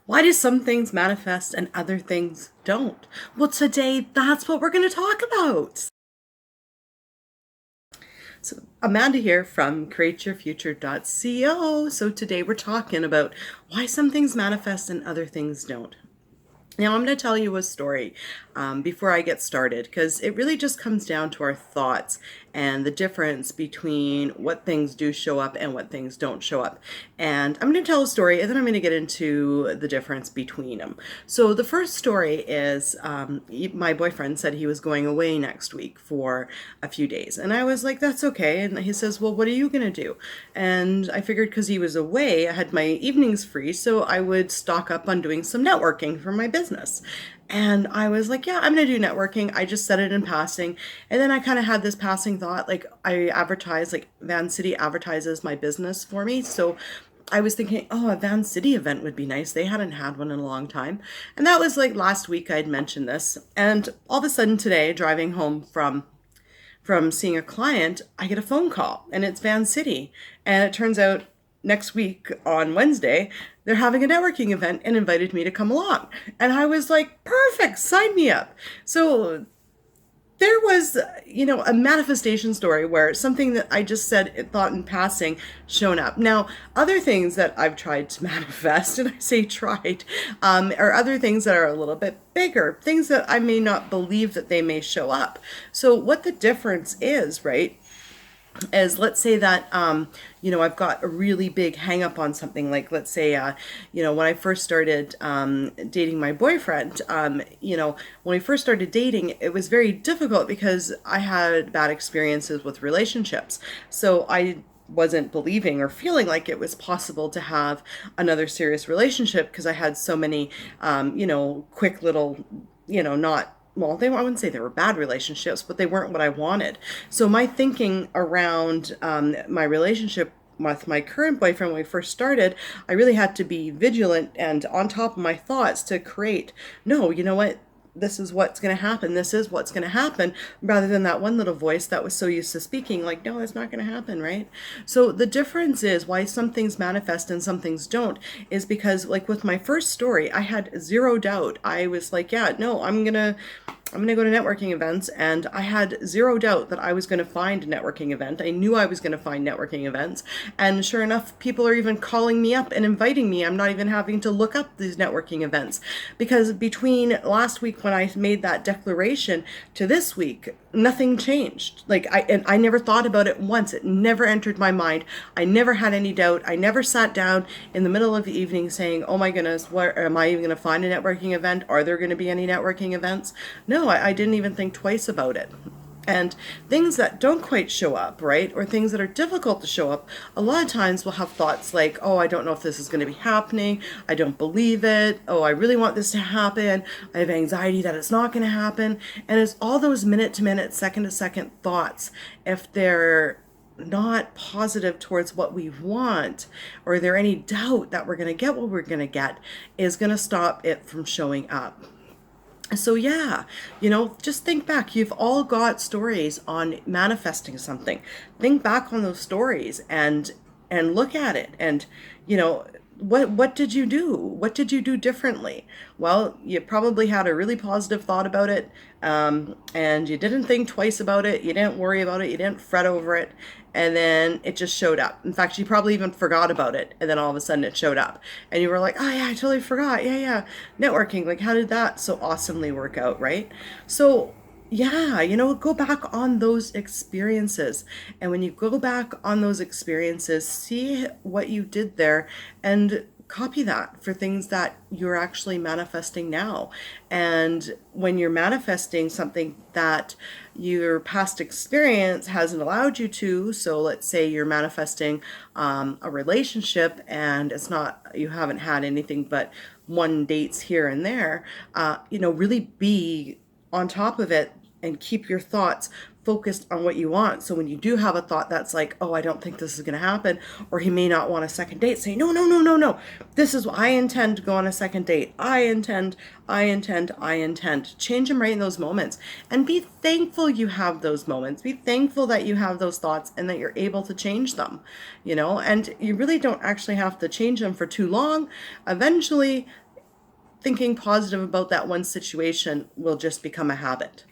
Why do some things manifest and other things don't? Well, today, that's what we're going to talk about. So, Amanda here from createyourfuture.co. So today we're talking about why some things manifest and other things don't. Now, I'm going to tell you a story before I get started, because it really just comes down to our thoughts and the difference between what things do show up and what things don't show up. And I'm going to tell a story, and then I'm going to get into the difference between them. So the first story is my boyfriend said he was going away next week for a few days. And I was like, that's okay. And he says, well, what are you going to do? And I figured because he was away, I had my evenings free, so I would stock up on doing some networking for my business. And I was like, yeah, I'm going to do networking. I just said it in passing. And then I kind of had this passing thought, like I advertise, like Van City advertises my business for me. So I was thinking, oh, a Van City event would be nice. They hadn't had one in a long time. And that was like last week I'd mentioned this. And all of a sudden today, driving home from seeing a client, I get a phone call, and it's Van City. And it turns out next week on Wednesday, they're having a networking event and invited me to come along. And I was like, perfect, sign me up. So there was, a manifestation story where something that I just said, thought in passing, shown up. Now, other things that I've tried to manifest, and I say tried, are other things that are a little bit bigger, things that I may not believe that they may show up. So what the difference is, right, is let's say that, I've got a really big hang up on something. Like, let's say, when I first started dating my boyfriend, when we first started dating, it was very difficult because I had bad experiences with relationships. So I wasn't believing or feeling like it was possible to have another serious relationship because I had so many, quick little, not well, I wouldn't say they were bad relationships, but they weren't what I wanted. So my thinking around my relationship with my current boyfriend when we first started, I really had to be vigilant and on top of my thoughts to create, no, you know what? This is what's going to happen. This is what's going to happen, rather than that one little voice that was so used to speaking like, no, it's not going to happen, right? So the difference is why some things manifest and some things don't is because, like with my first story, I had zero doubt. I was like, yeah, no, I'm going to go to networking events, and I had zero doubt that I was going to find a networking event. I knew I was going to find networking events, and sure enough, people are even calling me up and inviting me. I'm not even having to look up these networking events, because between last week when I made that declaration to this week, nothing changed. Like I never thought about it once. It never entered my mind. I never had any doubt. I never sat down in the middle of the evening saying, oh my goodness, where am I even going to find a networking event? Are there going to be any networking events? No, I didn't even think twice about it. And things that don't quite show up, right, or things that are difficult to show up, a lot of times we'll have thoughts like, oh, I don't know if this is going to be happening. I don't believe it. Oh, I really want this to happen. I have anxiety that it's not going to happen. And it's all those minute to minute, second to second thoughts. If they're not positive towards what we want, or there any doubt that we're going to get what we're going to get, is going to stop it from showing up. So yeah, just think back. You've all got stories on manifesting something. Think back on those stories and look at it. And, what did you do? What did you do differently? Well, you probably had a really positive thought about it, and you didn't think twice about it. You didn't worry about it. You didn't fret over it. And then it just showed up. In fact, you probably even forgot about it. And then all of a sudden it showed up. And you were like, oh yeah, I totally forgot. Yeah. Networking. Like, how did that so awesomely work out, right? So yeah, go back on those experiences. And when you go back on those experiences, see what you did there and copy that for things that you're actually manifesting now. And when you're manifesting something that your past experience hasn't allowed you to, so let's say you're manifesting a relationship and it's not, you haven't had anything but one dates here and there, really be on top of it and keep your thoughts focused on what you want. So when you do have a thought that's like, oh, I don't think this is going to happen, or he may not want a second date, say, no. This is what I intend to go on a second date. I intend. Change them right in those moments, and be thankful you have those moments. Be thankful that you have those thoughts and that you're able to change them, and you really don't actually have to change them for too long. Eventually, thinking positive about that one situation will just become a habit.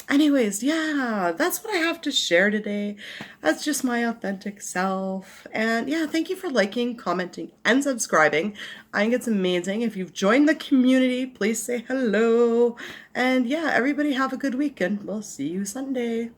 Anyways, yeah, that's what I have to share today. That's just my authentic self. And yeah, thank you for liking, commenting, and subscribing. I think it's amazing. If you've joined the community, please say hello. And yeah, everybody have a good weekend. We'll see you Sunday.